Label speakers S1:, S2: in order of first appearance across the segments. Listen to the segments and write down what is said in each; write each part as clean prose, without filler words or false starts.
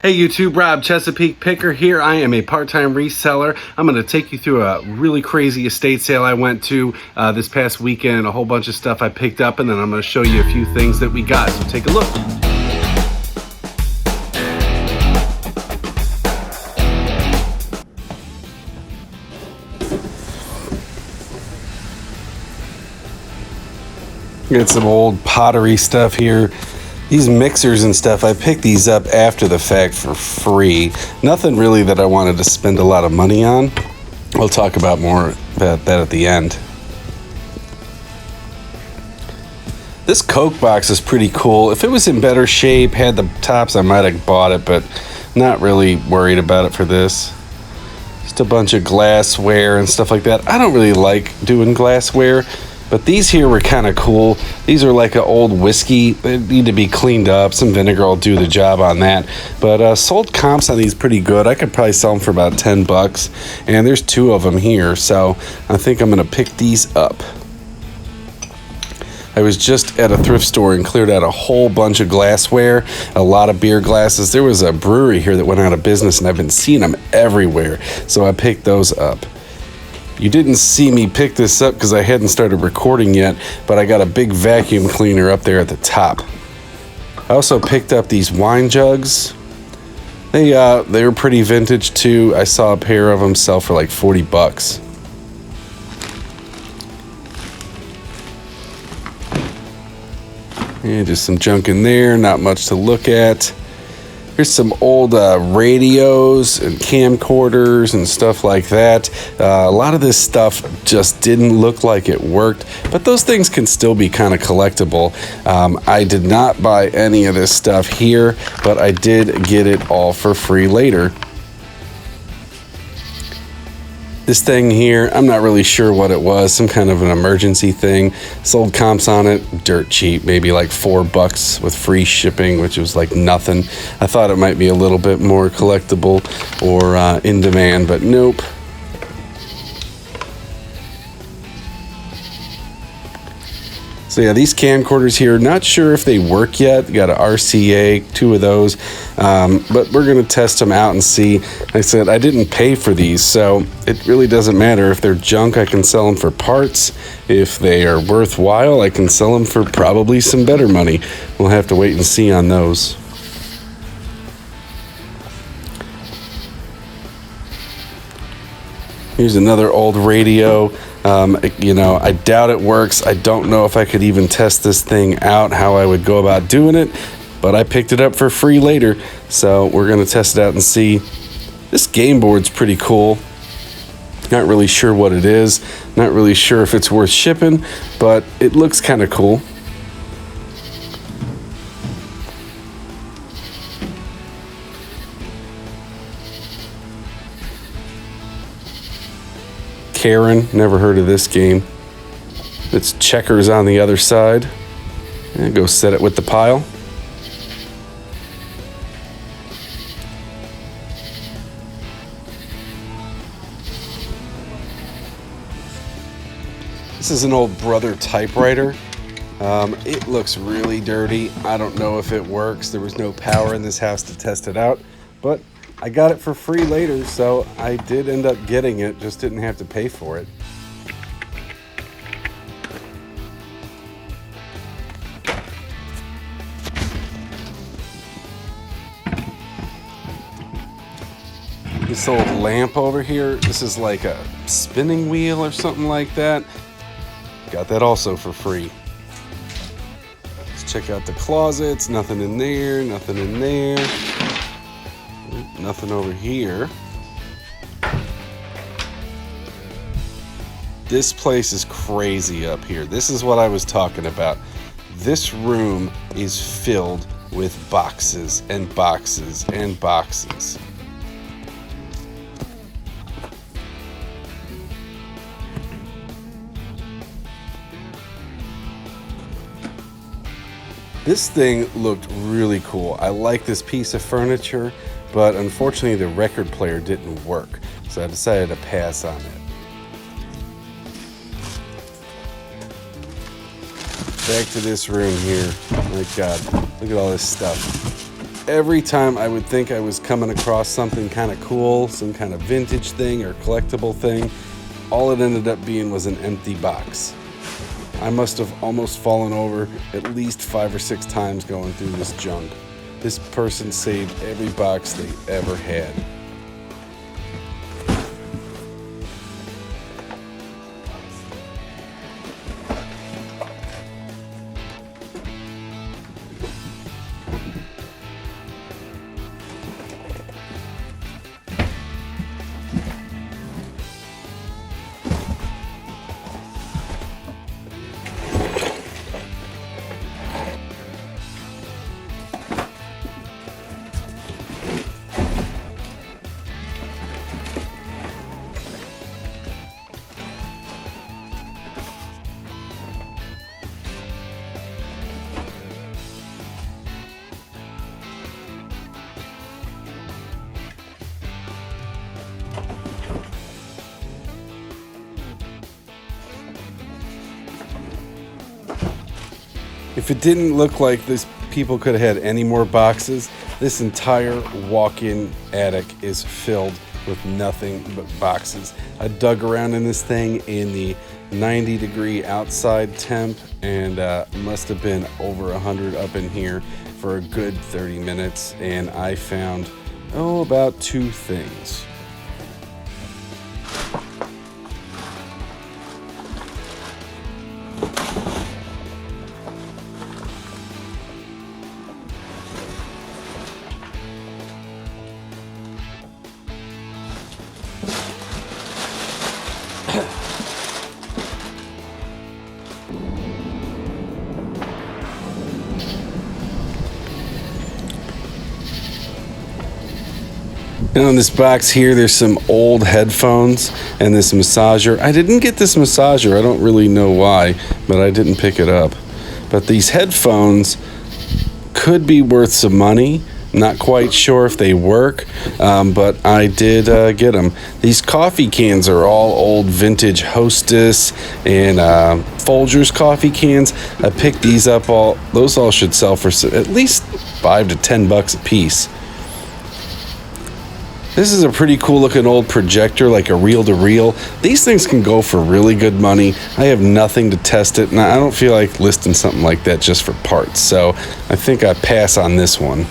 S1: Hey YouTube, Rob Chesapeake Picker here. I am a part-time reseller. I'm going to take you through a really crazy estate sale I went to this past weekend, a whole bunch of stuff I picked up, and then I'm going to show you a few things that we got. So take a look. Got some old pottery stuff here. These mixers and stuff, I picked these up after the fact for free. Nothing really that I wanted to spend a lot of money on. We'll talk about more about that at the end. This Coke box is pretty cool. If it was in better shape, had the tops, I might have bought it, but not really worried about it for this. Just a bunch of glassware and stuff like that. I don't really like doing glassware, but these here were kind of cool. These are like an old whiskey. They need to be cleaned up. Some vinegar will do the job on that. But sold comps on these pretty good. I could probably sell them for about $10. And there's two of them here. So I think I'm going to pick these up. I was just at a thrift store and cleared out a whole bunch of glassware, a lot of beer glasses. There was a brewery here that went out of business, and I've been seeing them everywhere. So I picked those up. You didn't see me pick this up because I hadn't started recording yet, but I got a big vacuum cleaner up there at the top. I also picked up these wine jugs. They were pretty vintage too. I saw a pair of them sell for like $40. And just some junk in there, not much to look at. Here's some old radios and camcorders and stuff like that. A lot of this stuff just didn't look like it worked, but those things can still be kind of collectible. I did not buy any of this stuff here, but I did get it all for free later. This thing here, I'm not really sure what it was, some kind of an emergency thing. Sold comps on it, dirt cheap, maybe like $4 with free shipping, which was like nothing. I thought it might be a little bit more collectible or in demand, but nope. So yeah, these camcorders here, not sure if they work yet. Got an RCA, two of those, but we're gonna test them out and see. Like I said, I didn't pay for these, so it really doesn't matter. If they're junk, I can sell them for parts. If they are worthwhile, I can sell them for probably some better money. We'll have to wait and see on those. Here's another old radio. I doubt it works. I don't know if I could even test this thing out, how I would go about doing it, but I picked it up for free later, so we're going to test it out and see. This game board's pretty cool. Not really sure what it is. Not really sure if it's worth shipping, but it looks kind of cool. Karen, never heard of this game. It's checkers on the other side. And go set it with the pile. This is an old Brother typewriter. It looks really dirty. I don't know if it works. There was no power in this house to test it out, but I got it for free later, so I did end up getting it, just didn't have to pay for it. This old lamp over here, this is like a spinning wheel or something like that. Got that also for free. Let's check out the closets, nothing in there, nothing in there. Nothing over here. This place is crazy up here. This is what I was talking about. This room is filled with boxes and boxes and boxes. This thing looked really cool. I like this piece of furniture, but unfortunately the record player didn't work, so I decided to pass on it. Back to this room here. My God, look at all this stuff. every time I would think I was coming across something kind of cool, some kind of vintage thing or collectible thing, all it ended up being was an empty box. I must have almost fallen over at least 5 or 6 times going through this junk. This person saved every box they ever had. If it didn't look like this people could have had any more boxes, this entire walk-in attic is filled with nothing but boxes. I dug around in this thing in the 90-degree outside temp and must have been over 100 up in here for a good 30 minutes, and I found about 2 things. And on this box here, there's some old headphones and this massager. I didn't get this massager. I don't really know why, but I didn't pick it up. But these headphones could be worth some money. Not quite sure if they work, but I did get them. These coffee cans are all old vintage Hostess and Folgers coffee cans. I picked these up those all should sell for at least $5 to $10 a piece. This is a pretty cool looking old projector, like a reel-to-reel. These things can go for really good money. I have nothing to test it, and I don't feel like listing something like that just for parts. So I think I pass on this one.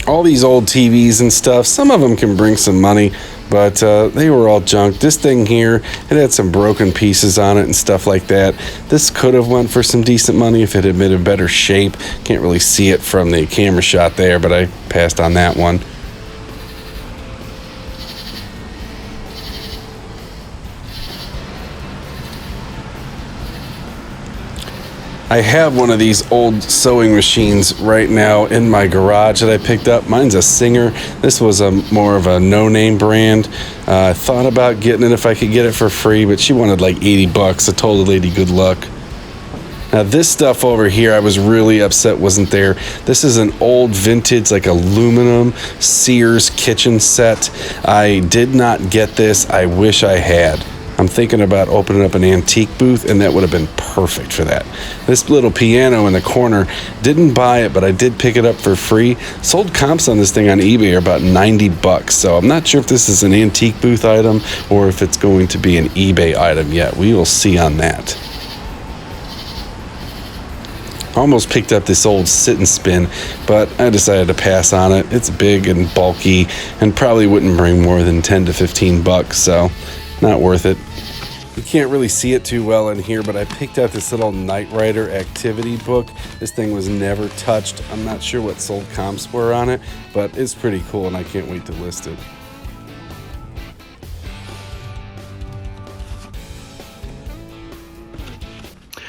S1: All these old TVs and stuff, some of them can bring some money, but they were all junk. This thing here, it had some broken pieces on it and stuff like that. This could have went for some decent money if it had been in better shape. Can't really see it from the camera shot there, but I passed on that one. I have one of these old sewing machines right now in my garage that I picked up. Mine's a Singer. This was more of a no-name brand. I thought about getting it if I could get it for free, but she wanted like $80. I told the lady good luck. Now this stuff over here, I was really upset wasn't there. This is an old vintage, like aluminum Sears kitchen set. I did not get this. I wish I had. I'm thinking about opening up an antique booth, and that would have been perfect for that. This little piano in the corner, didn't buy it, but I did pick it up for free. Sold comps on this thing on eBay are about $90, so I'm not sure if this is an antique booth item or if it's going to be an eBay item yet. We will see on that. I almost picked up this old sit and spin, but I decided to pass on it. It's big and bulky and probably wouldn't bring more than 10 to 15 bucks, so not worth it. You can't really see it too well in here, but I picked up this little Knight Rider activity book. This thing was never touched. I'm not sure what sold comps were on it, but it's pretty cool and I can't wait to list it.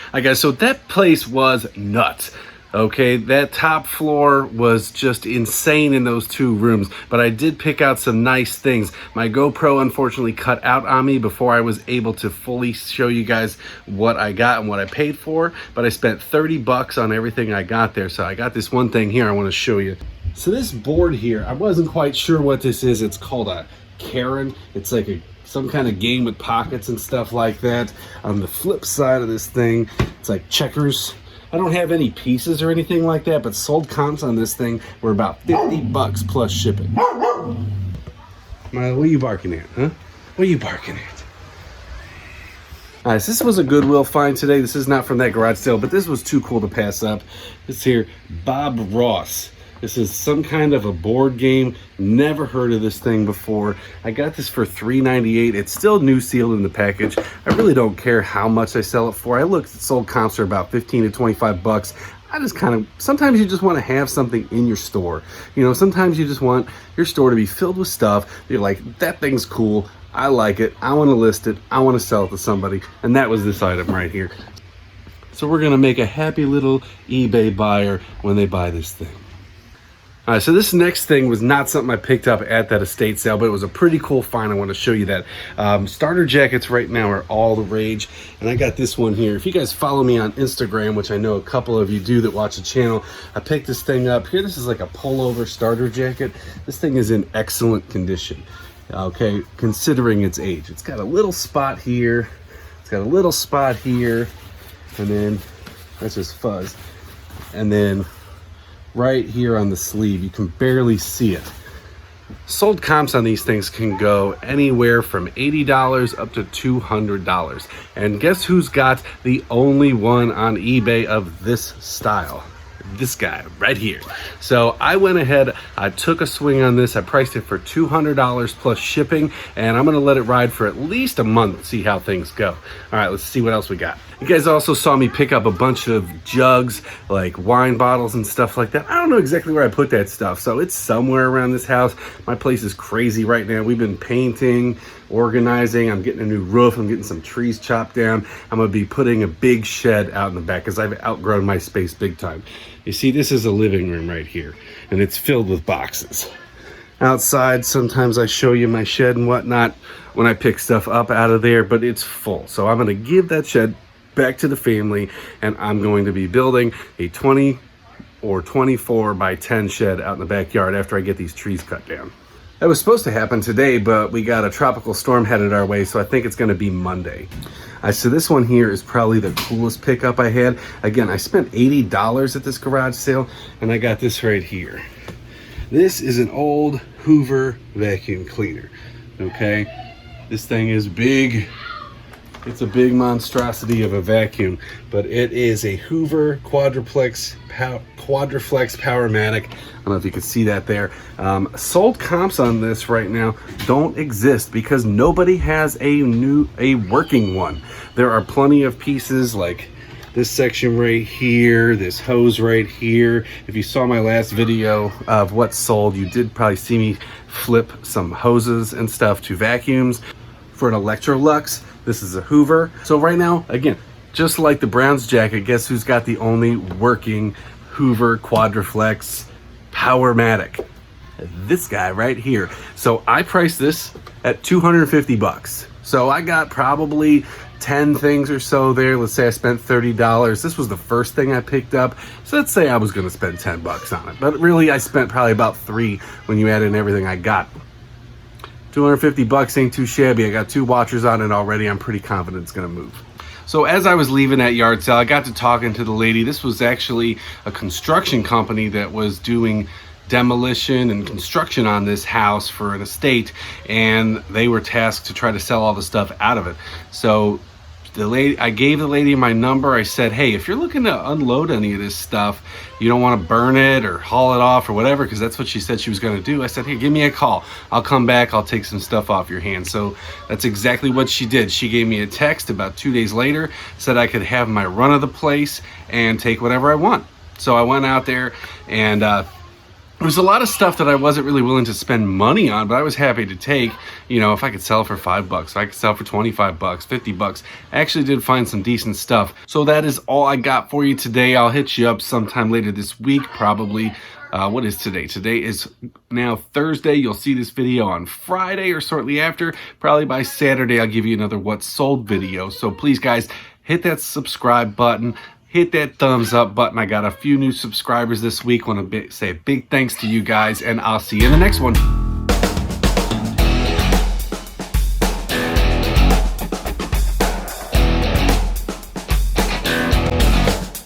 S1: Alright guys, so that place was nuts. Okay, that top floor was just insane in those 2 rooms, but I did pick out some nice things. My GoPro unfortunately cut out on me before I was able to fully show you guys what I got and what I paid for, but I spent $30 on everything I got there. So I got this one thing here I want to show you. So this board here, I wasn't quite sure what this is. It's called a Karen. It's like some kind of game with pockets and stuff like that. On the flip side of this thing, it's like checkers. I don't have any pieces or anything like that, but sold comps on this thing were about 50 bucks plus shipping. Milo, what are you barking at, huh? What are you barking at? All right, so this was a Goodwill find today. This is not from that garage sale, but this was too cool to pass up. This here, Bob Ross. This is some kind of a board game. Never heard of this thing before. I got this for $3.98. It's still new sealed in the package. I really don't care how much I sell it for. I looked at sold comps are about 15 to 25 bucks. I just kind of, sometimes you just want to have something in your store. You know, sometimes you just want your store to be filled with stuff. You're like, that thing's cool. I like it. I want to list it. I want to sell it to somebody. And that was this item right here. So we're going to make a happy little eBay buyer when they buy this thing. All right, so this next thing was not something I picked up at that estate sale, but it was a pretty cool find. I want to show you that. Starter jackets right now are all the rage, and I got this one here. If you guys follow me on Instagram, which I know a couple of you do that watch the channel, I picked this thing up. Here, this is like a pullover starter jacket. This thing is in excellent condition, okay, considering its age. It's got a little spot here. It's got a little spot here, and then that's just fuzz. And then right here on the sleeve, you can barely see it. Sold comps on these things can go anywhere from $80 up to $200. And guess who's got the only one on eBay of this style? This guy right here. So I went ahead, I took a swing on this. I priced it for $200 plus shipping, and I'm gonna let it ride for at least a month, see how things go. All right, let's see what else we got. You guys also saw me pick up a bunch of jugs, like wine bottles and stuff like that. I don't know exactly where I put that stuff, so it's somewhere around this house. My place is crazy right now. We've been painting, organizing, I'm getting a new roof, I'm getting some trees chopped down. I'm gonna be putting a big shed out in the back because I've outgrown my space big time. You see, this is a living room right here, and it's filled with boxes. Outside, sometimes I show you my shed and whatnot when I pick stuff up out of there, but it's full. So I'm gonna give that shed back to the family, and I'm going to be building a 20 or 24 by 10 shed out in the backyard after I get these trees cut down. That was supposed to happen today, but we got a tropical storm headed our way, so I think it's gonna be Monday. So this one here is probably the coolest pickup I had. Again, I spent $80 at this garage sale, and I got this right here. This is an old Hoover vacuum cleaner, okay? This thing is big. It's a big monstrosity of a vacuum, but it is a Hoover Quadriflex Powermatic. I don't know if you can see that there. Sold comps on this right now don't exist because nobody has a working one. There are plenty of pieces like this section right here, this hose right here. If you saw my last video of what's sold, you did probably see me flip some hoses and stuff to vacuums. For an Electrolux, this is a Hoover. So right now, again, just like the Browns jacket, guess who's got the only working Hoover Quadriflex Powermatic? This guy right here. So I priced this at 250 bucks. So I got probably 10 things or so there. Let's say I spent $30. This was the first thing I picked up. So let's say I was gonna spend 10 bucks on it. But really I spent probably about 3 when you add in everything I got. 250 bucks ain't too shabby. I got 2 watchers on it already. I'm pretty confident it's gonna move. So as I was leaving that yard sale, I got to talking to the lady. This was actually a construction company that was doing demolition and construction on this house for an estate, and they were tasked to try to sell all the stuff out of it. So I gave the lady my number. I said, hey, if you're looking to unload any of this stuff, you don't want to burn it or haul it off or whatever, because that's what she said she was going to do. I said, hey, give me a call. I'll come back. I'll take some stuff off your hands. So that's exactly what she did. She gave me a text about 2 days later, said I could have my run of the place and take whatever I want. So I went out there, and there was a lot of stuff that I wasn't really willing to spend money on, but I was happy to take. You know, if I could sell for $5, if I could sell for 25 bucks, 50 bucks. I actually did find some decent stuff. So that is all I got for you today. I'll hit you up sometime later this week, probably. What is today? Today is now Thursday. You'll see this video on Friday or shortly after. Probably by Saturday, I'll give you another What's Sold video. So please, guys, hit that subscribe button. hit that thumbs up button. I got a few new subscribers this week. Want to say a big thanks to you guys, and I'll see you in the next one.